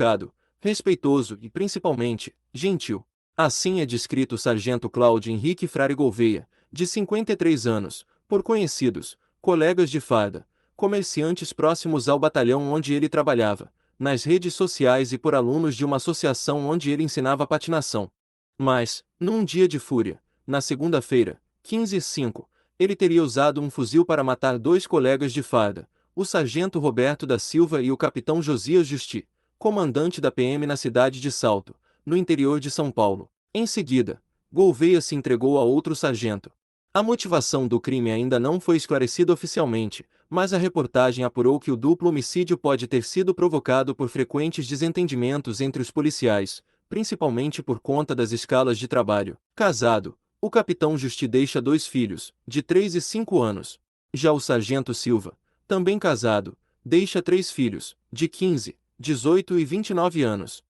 educado, respeitoso e, principalmente, gentil. Assim é descrito o sargento Cláudio Henrique Frare Gouveia, de 53 anos, por conhecidos, colegas de farda, comerciantes próximos ao batalhão onde ele trabalhava, nas redes sociais e por alunos de uma associação onde ele ensinava patinação. Mas, num dia de fúria, na segunda-feira, 15/5, ele teria usado um fuzil para matar dois colegas de farda, o sargento Roberto da Silva e o capitão Josias Justi, comandante da PM na cidade de Salto, no interior de São Paulo. Em seguida, Gouveia se entregou a outro sargento. A motivação do crime ainda não foi esclarecida oficialmente, mas a reportagem apurou que o duplo homicídio pode ter sido provocado por frequentes desentendimentos entre os policiais, principalmente por conta das escalas de trabalho. Casado, o capitão Justi deixa dois filhos, de 3 e 5 anos. Já o sargento Silva, também casado, deixa três filhos, de 15, 18 e 29 anos.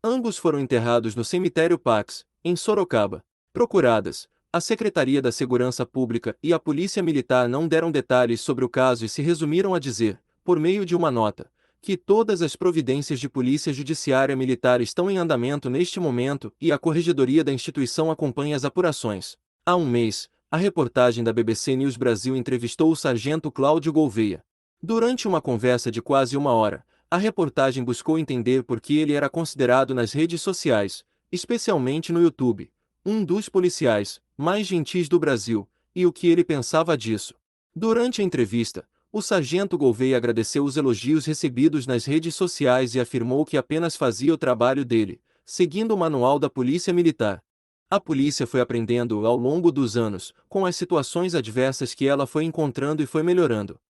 Ambos foram enterrados no cemitério Pax, em Sorocaba. Procuradas, a Secretaria da Segurança Pública e a Polícia Militar não deram detalhes sobre o caso e se resumiram a dizer, por meio de uma nota, que todas as providências de polícia judiciária militar estão em andamento neste momento e a corregedoria da instituição acompanha as apurações. Há um mês, a reportagem da BBC News Brasil entrevistou o sargento Cláudio Gouveia. Durante uma conversa de quase uma hora, a reportagem buscou entender por que ele era considerado nas redes sociais, especialmente no YouTube, um dos policiais mais gentis do Brasil, e o que ele pensava disso. Durante a entrevista, o sargento Gouveia agradeceu os elogios recebidos nas redes sociais e afirmou que apenas fazia o trabalho dele, seguindo o manual da Polícia Militar. A polícia foi aprendendo ao longo dos anos, com as situações adversas que ela foi encontrando e foi melhorando.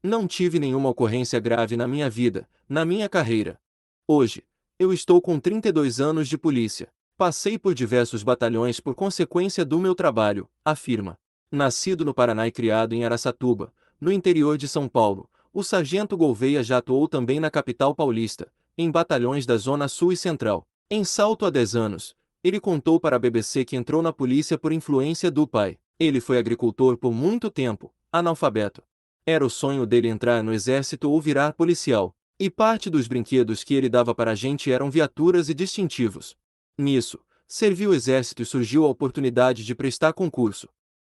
Não tive nenhuma ocorrência grave na minha vida, na minha carreira. Hoje, eu estou com 32 anos de polícia. Passei por diversos batalhões por consequência do meu trabalho, afirma. Nascido no Paraná e criado em Araçatuba, no interior de São Paulo, o sargento Gouveia já atuou também na capital paulista, em batalhões da Zona Sul e Central. Em Salto há 10 anos, ele contou para a BBC que entrou na polícia por influência do pai. Ele foi agricultor por muito tempo, analfabeto. Era o sonho dele entrar no exército ou virar policial, e parte dos brinquedos que ele dava para a gente eram viaturas e distintivos. Nisso, serviu o exército e surgiu a oportunidade de prestar concurso.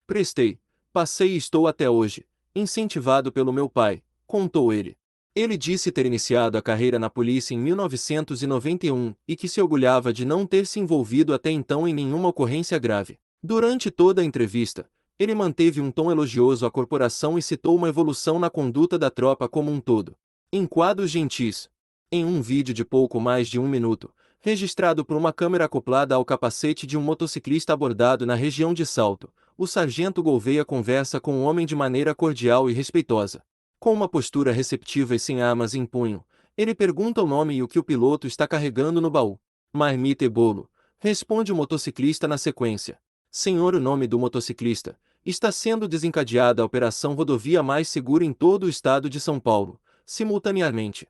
Prestei, passei e estou até hoje, incentivado pelo meu pai, contou ele. Ele disse ter iniciado a carreira na polícia em 1991 e que se orgulhava de não ter se envolvido até então em nenhuma ocorrência grave. Durante toda a entrevista, ele manteve um tom elogioso à corporação e citou uma evolução na conduta da tropa como um todo. Em quadros gentis. Em um vídeo de pouco mais de 1 minuto, registrado por uma câmera acoplada ao capacete de um motociclista abordado na região de Salto, o sargento Gouveia conversa com o homem de maneira cordial e respeitosa. Com uma postura receptiva e sem armas em punho, ele pergunta o nome e o que o piloto está carregando no baú. Marmita e bolo, responde o motociclista na sequência. Senhor, o nome do motociclista. Está sendo desencadeada a operação rodovia mais segura em todo o estado de São Paulo, simultaneamente.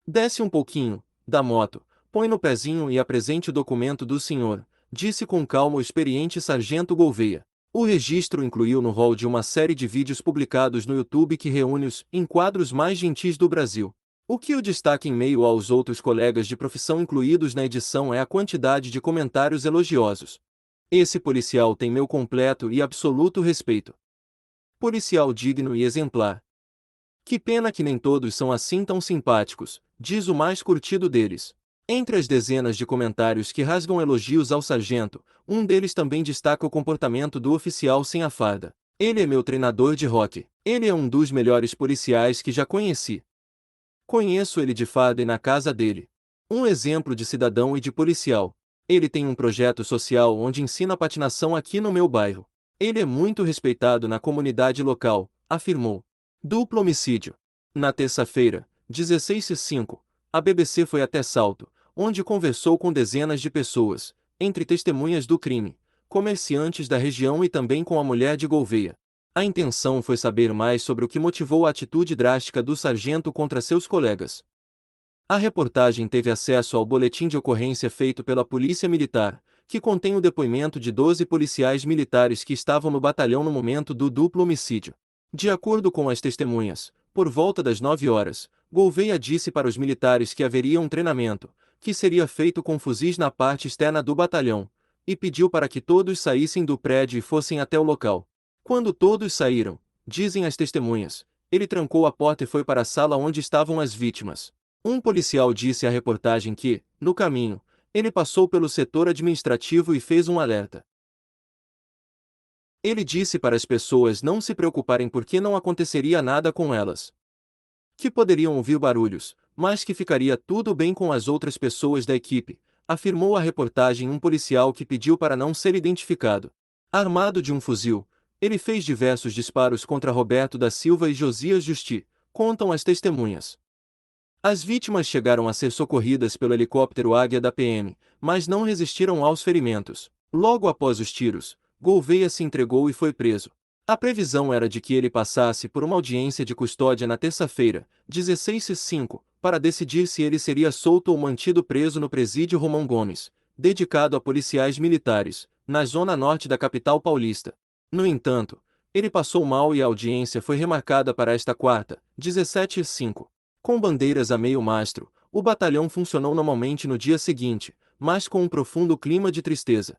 Desce um pouquinho, da moto, põe no pezinho e apresente o documento do senhor, disse com calma o experiente sargento Gouveia. O registro incluiu no rol de uma série de vídeos publicados no YouTube que reúne os enquadros mais gentis do Brasil. O que o destaca em meio aos outros colegas de profissão incluídos na edição é a quantidade de comentários elogiosos. Esse policial tem meu completo e absoluto respeito. Policial digno e exemplar. Que pena que nem todos são assim tão simpáticos, diz o mais curtido deles. Entre as dezenas de comentários que rasgam elogios ao sargento, um deles também destaca o comportamento do oficial sem a farda. Ele é meu treinador de rock. Ele é um dos melhores policiais que já conheci. Conheço ele de farda e na casa dele. Um exemplo de cidadão e de policial. Ele tem um projeto social onde ensina patinação aqui no meu bairro. Ele é muito respeitado na comunidade local, afirmou. Duplo homicídio. Na terça-feira, 16/5, a BBC foi até Salto, onde conversou com dezenas de pessoas, entre testemunhas do crime, comerciantes da região e também com a mulher de Gouveia. A intenção foi saber mais sobre o que motivou a atitude drástica do sargento contra seus colegas. A reportagem teve acesso ao boletim de ocorrência feito pela Polícia Militar, que contém o depoimento de 12 policiais militares que estavam no batalhão no momento do duplo homicídio. De acordo com as testemunhas, Por volta das 9 horas, Gouveia disse para os militares que haveria um treinamento, que seria feito com fuzis na parte externa do batalhão, e pediu para que todos saíssem do prédio e fossem até o local. Quando todos saíram, dizem as testemunhas, ele trancou a porta e foi para a sala onde estavam as vítimas. Um policial disse à reportagem que, no caminho, ele passou pelo setor administrativo e fez um alerta. Ele disse para as pessoas não se preocuparem porque não aconteceria nada com elas. Que poderiam ouvir barulhos, mas que ficaria tudo bem com as outras pessoas da equipe, afirmou a reportagem um policial que pediu para não ser identificado. Armado de um fuzil, ele fez diversos disparos contra Roberto da Silva e Josias Justi, contam as testemunhas. As vítimas chegaram a ser socorridas pelo helicóptero Águia da PM, mas não resistiram aos ferimentos. Logo após os tiros, Gouveia se entregou e foi preso. A previsão era de que ele passasse por uma audiência de custódia na terça-feira, 16/5, para decidir se ele seria solto ou mantido preso no presídio Romão Gomes, dedicado a policiais militares, na zona norte da capital paulista. No entanto, ele passou mal e a audiência foi remarcada para esta quarta, 17/5. Com bandeiras a meio mastro, o batalhão funcionou normalmente no dia seguinte, mas com um profundo clima de tristeza.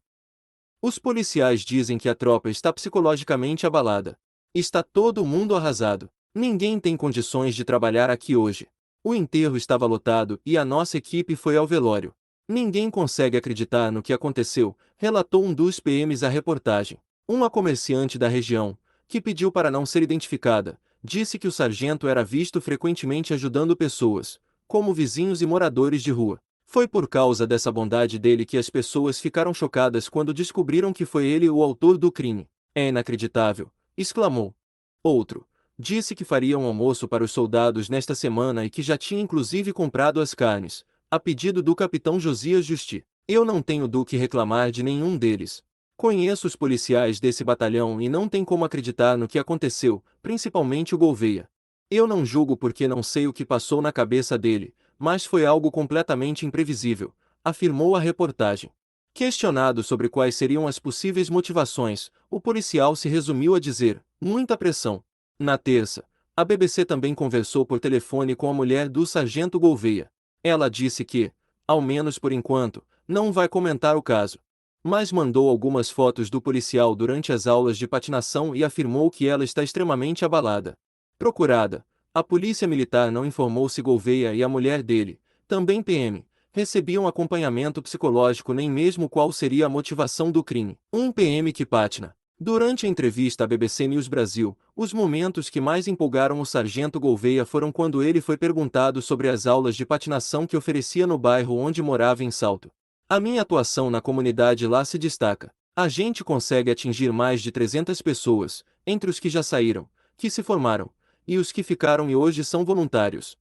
Os policiais dizem que a tropa está psicologicamente abalada. Está todo mundo arrasado. Ninguém tem condições de trabalhar aqui hoje. O enterro estava lotado e a nossa equipe foi ao velório. Ninguém consegue acreditar no que aconteceu, relatou um dos PMs à reportagem. Uma comerciante da região, que pediu para não ser identificada, disse que o sargento era visto frequentemente ajudando pessoas, como vizinhos e moradores de rua. Foi por causa dessa bondade dele que as pessoas ficaram chocadas quando descobriram que foi ele o autor do crime. É inacreditável, exclamou. Outro disse que faria um almoço para os soldados nesta semana e que já tinha inclusive comprado as carnes, a pedido do capitão Josias Justi. Eu não tenho do que reclamar de nenhum deles. Conheço os policiais desse batalhão e não tem como acreditar no que aconteceu, principalmente o Gouveia. Eu não julgo porque não sei o que passou na cabeça dele, mas foi algo completamente imprevisível, afirmou a reportagem. Questionado sobre quais seriam as possíveis motivações, o policial se resumiu a dizer: muita pressão. Na terça, a BBC também conversou por telefone com a mulher do sargento Gouveia. Ela disse que, ao menos por enquanto, não vai comentar o caso. Mas mandou algumas fotos do policial durante as aulas de patinação e afirmou que ela está extremamente abalada. Procurada, a polícia militar não informou se Gouveia e a mulher dele, também PM, recebiam acompanhamento psicológico nem mesmo qual seria a motivação do crime. Um PM que patina. Durante a entrevista à BBC News Brasil, os momentos que mais empolgaram o sargento Gouveia foram quando ele foi perguntado sobre as aulas de patinação que oferecia no bairro onde morava em Salto. A minha atuação na comunidade lá se destaca. A gente consegue atingir mais de 300 pessoas, entre os que já saíram, que se formaram, e os que ficaram e hoje são voluntários.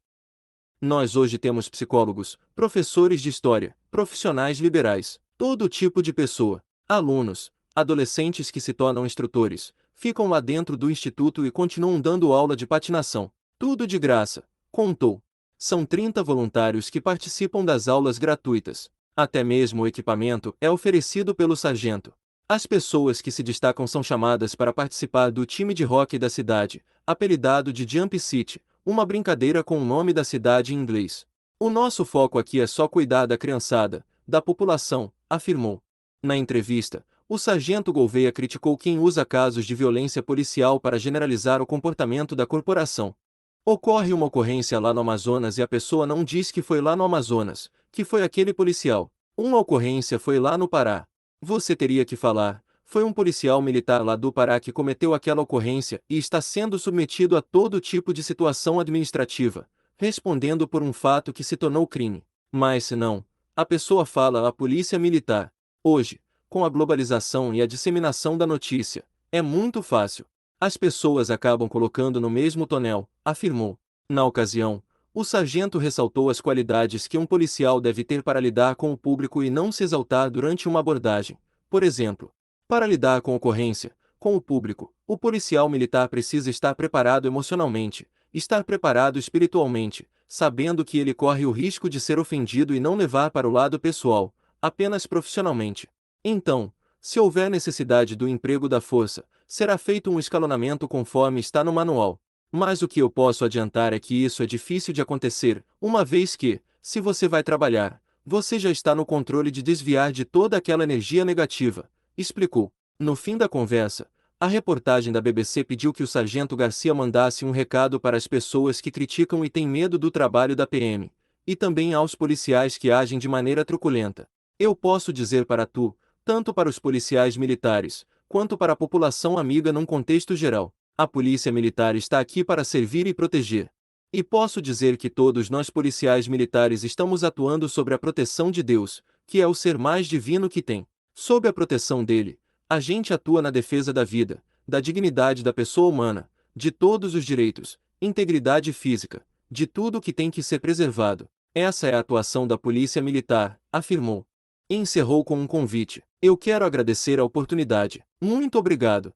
Nós hoje temos psicólogos, professores de história, profissionais liberais, todo tipo de pessoa, alunos, adolescentes que se tornam instrutores, ficam lá dentro do instituto e continuam dando aula de patinação. Tudo de graça, contou. São 30 voluntários que participam das aulas gratuitas. Até mesmo o equipamento é oferecido pelo sargento. As pessoas que se destacam são chamadas para participar do time de hóquei da cidade, apelidado de Jump City, uma brincadeira com o nome da cidade em inglês. O nosso foco aqui é só cuidar da criançada, da população, afirmou. Na entrevista, o sargento Gouveia criticou quem usa casos de violência policial para generalizar o comportamento da corporação. Ocorre uma ocorrência lá no Amazonas e a pessoa não diz que foi lá no Amazonas, que foi aquele policial. Uma ocorrência foi lá no Pará. Você teria que falar, foi um policial militar lá do Pará que cometeu aquela ocorrência e está sendo submetido a todo tipo de situação administrativa, respondendo por um fato que se tornou crime. Mas se não, a pessoa fala a polícia militar. Hoje, com a globalização e a disseminação da notícia, é muito fácil. As pessoas acabam colocando no mesmo tonel, afirmou. Na ocasião, o sargento ressaltou as qualidades que um policial deve ter para lidar com o público e não se exaltar durante uma abordagem. Por exemplo, para lidar com ocorrência, com o público, o policial militar precisa estar preparado emocionalmente, estar preparado espiritualmente, sabendo que ele corre o risco de ser ofendido e não levar para o lado pessoal, apenas profissionalmente. Então, se houver necessidade do emprego da força, será feito um escalonamento conforme está no manual. Mas o que eu posso adiantar é que isso é difícil de acontecer, uma vez que, se você vai trabalhar, você já está no controle de desviar de toda aquela energia negativa, explicou. No fim da conversa, a reportagem da BBC pediu que o sargento Garcia mandasse um recado para as pessoas que criticam e têm medo do trabalho da PM, e também aos policiais que agem de maneira truculenta. Eu posso dizer para tu, tanto para os policiais militares, quanto para a população amiga num contexto geral, a polícia militar está aqui para servir e proteger. E posso dizer que todos nós policiais militares estamos atuando sob a proteção de Deus, que é o ser mais divino que tem. Sob a proteção dele, a gente atua na defesa da vida, da dignidade da pessoa humana, de todos os direitos, integridade física, de tudo que tem que ser preservado. Essa é a atuação da polícia militar, afirmou. E encerrou com um convite. Eu quero agradecer a oportunidade. Muito obrigado.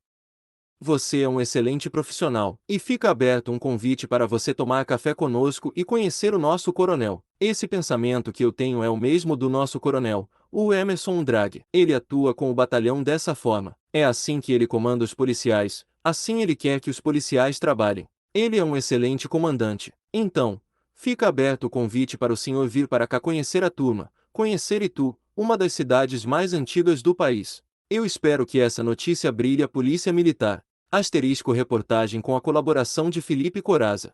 Você é um excelente profissional, e fica aberto um convite para você tomar café conosco e conhecer o nosso coronel. Esse pensamento que eu tenho é o mesmo do nosso coronel, o Emerson Drag. Ele atua com o batalhão dessa forma. É assim que ele comanda os policiais, assim ele quer que os policiais trabalhem. Ele é um excelente comandante. Então, fica aberto o convite para o senhor vir para cá conhecer a turma, conhecer Itu, uma das cidades mais antigas do país. Eu espero que essa notícia brilhe a Polícia Militar. Asterisco reportagem com a colaboração de Felipe Coraza.